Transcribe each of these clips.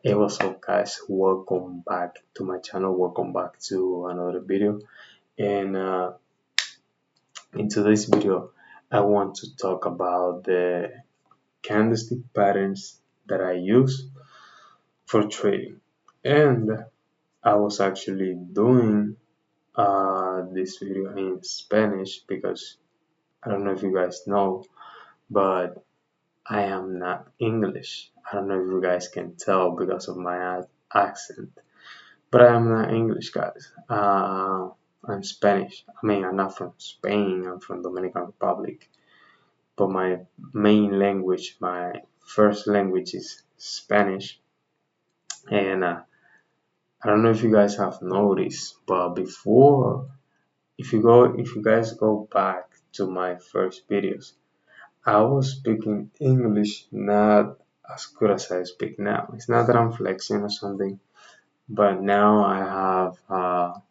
Hey, what's up, guys? Welcome back to my channel. Welcome back to another video. And in today's video, I want to talk about the candlestick patterns that I use for trading. And I was actually doing this video in Spanish because I don't know if you guys know, but I am not English. I don't know if you guys can tell because of my accent. But I'm not English, guys. I'm Spanish. I mean, I'm not from Spain. I'm from Dominican Republic. But my main language, my first language is Spanish. And I don't know if you guys have noticed, but before, if you guys go back to my first videos, I was speaking English not as good as I speak now. It's not that I'm flexing or something, but now I have how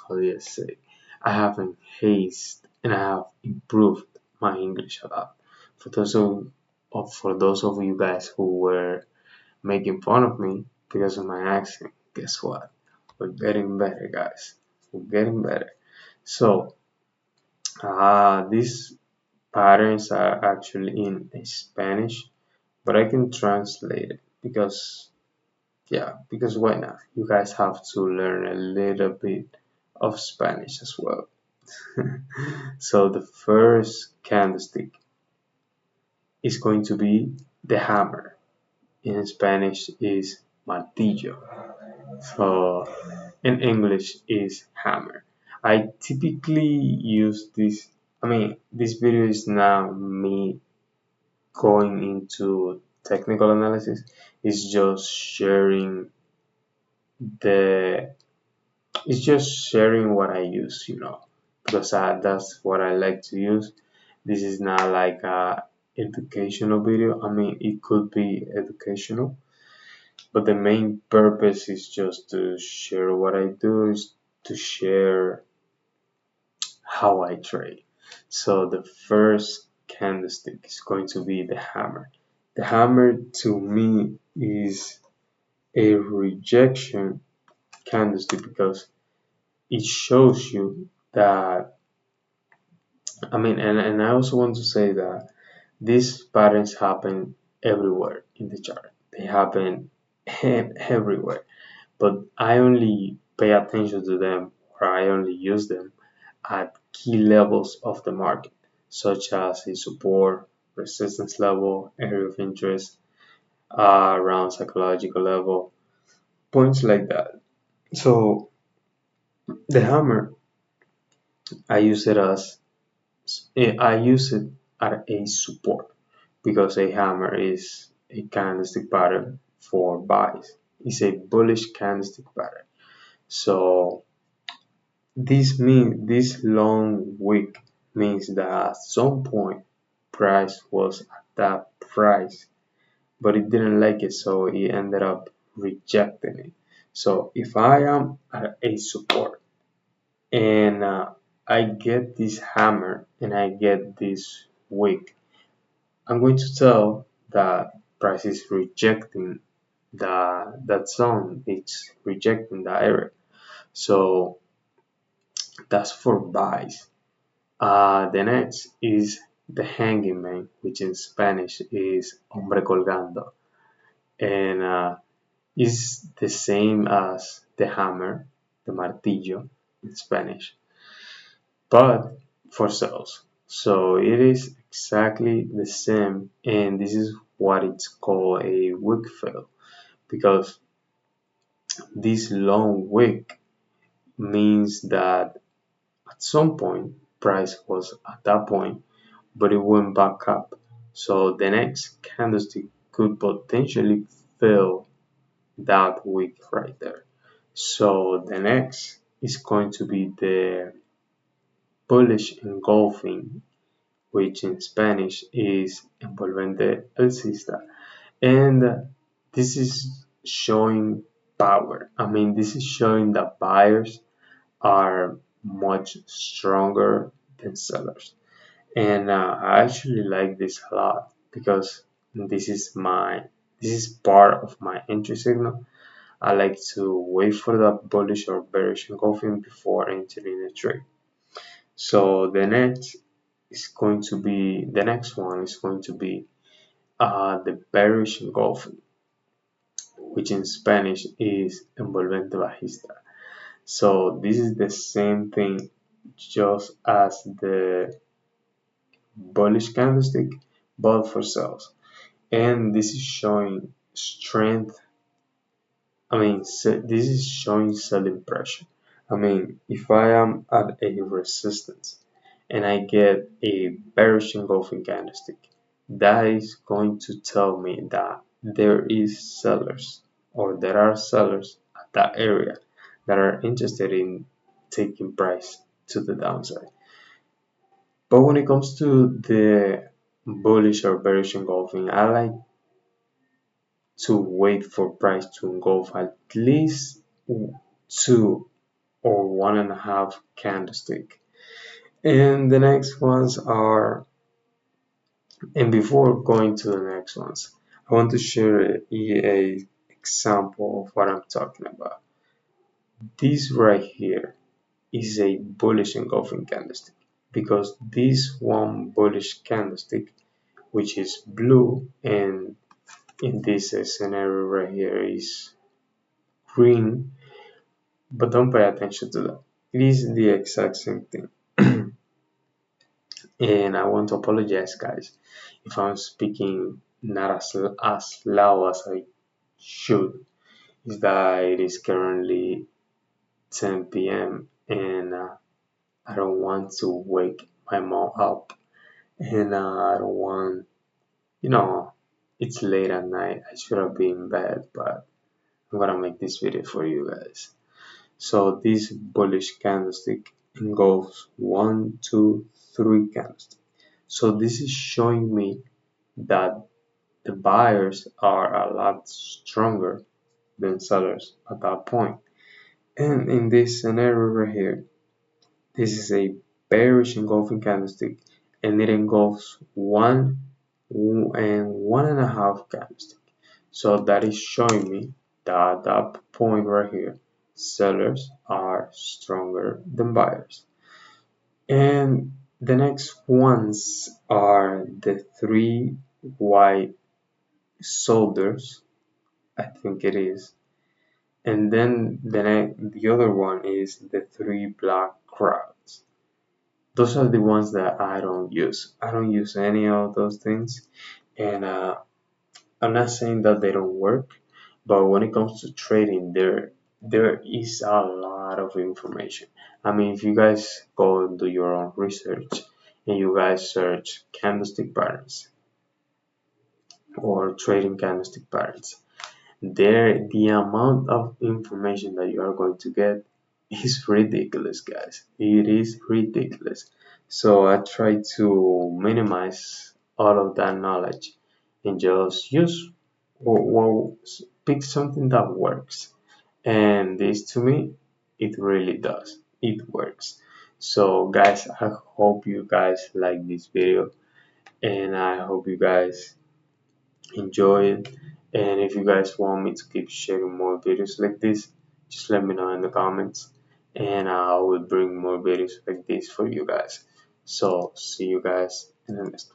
do you say, I have enhanced and I have improved my English a lot. For those for those of you guys who were making fun of me because of my accent, guess what? We're getting better, guys. We're getting better. So these patterns are actually in Spanish, but I can translate it because because why not? You guys have to learn a little bit of Spanish as well. So the first candlestick is going to be the hammer. In Spanish is martillo. So in English is hammer. I typically use this. I mean, this video is not me going into technical analysis. It's just sharing the. It's just sharing what I use, because that's what I like to use. This is not like a educational video. I mean, it could be educational, but the main purpose is just to share what I do, is to share how I trade. So the first candlestick is going to be the hammer. The hammer to me is a rejection candlestick because it shows you that, I mean, and I also want to say that these patterns happen everywhere in the chart. They happen everywhere, but I only pay attention to them, or I only use them at key levels of the market, such as a support, resistance level, area of interest, around psychological level, points like that. So the hammer, I use it as I use it as a support because a hammer is a candlestick pattern for buys. It's a bullish candlestick pattern. So this long wick means that at some point price was at that price, but it didn't like it, so it ended up rejecting it. So if I am at a support and I get this hammer and I get this wick, I'm going to tell that price is rejecting that zone. It's rejecting the area. So that's for buys. The next is the hanging man, which in Spanish is hombre colgando, and is the same as the hammer, the martillo in Spanish, but for sales. So it is exactly the same, and this is what it's called a wick fail because this long wick means that at some point price was at that point, but it went back up. So the next candlestick could potentially fill that wick right there. So the next is going to be the bullish engulfing, which in Spanish is envolvente alcista. And this is showing power. I mean, this is showing that buyers are much stronger than sellers. And I actually like this a lot because this is my This is part of my entry signal. I like to wait for the bullish or bearish engulfing before entering a trade. So the next one is going to be the bearish engulfing, which in Spanish is envolvente bajista. So this is the same thing just as the bullish candlestick, but for sales. And this is showing strength. This is showing selling pressure. If I am at a resistance and I get a bearish engulfing candlestick, that is going to tell me that there are sellers at that area that are interested in taking price to the downside. But when it comes to the bullish or bearish engulfing, I like to wait for price to engulf at least two or 1.5 candlestick. And the next ones are, and before going to the next ones, I want to share a example of what I'm talking about. This right here is a bullish engulfing candlestick because this one bullish candlestick, which is blue, and in this scenario right here is green, but don't pay attention to that. It is the exact same thing. And I want to apologize, guys, if I'm speaking not as loud as I should. Is that it is currently 10 p.m. and I don't want to wake my mom up, and I don't want, you know, it's late at night. I should have been in bed, but I'm gonna make this video for you guys. So this bullish candlestick engulfs 1, 2, 3 candlesticks. So this is showing me that the buyers are a lot stronger than sellers at that point. And in this scenario right here, this is a bearish engulfing candlestick, and it engulfs 1 and 1.5 candlestick. So that is showing me that at that point right here, sellers are stronger than buyers. And the next ones are the three white soldiers, I think it is. And then the other one is the three black crowds. Those are the ones that I don't use. I don't use any of those things. And I'm not saying that they don't work, but when it comes to trading, there is a lot of information. If you guys go and do your own research and you guys search candlestick patterns or trading candlestick patterns, the amount of information that you are going to get is ridiculous, guys. It is ridiculous. So I try to minimize all of that knowledge and just use well, pick something that works. And this, to me, it really does. It works. So guys, I hope you guys like this video, and I hope you guys enjoy it. And if you guys want me to keep sharing more videos like this, just let me know in the comments, and I will bring more videos like this for you guys. So see you guys in the next one.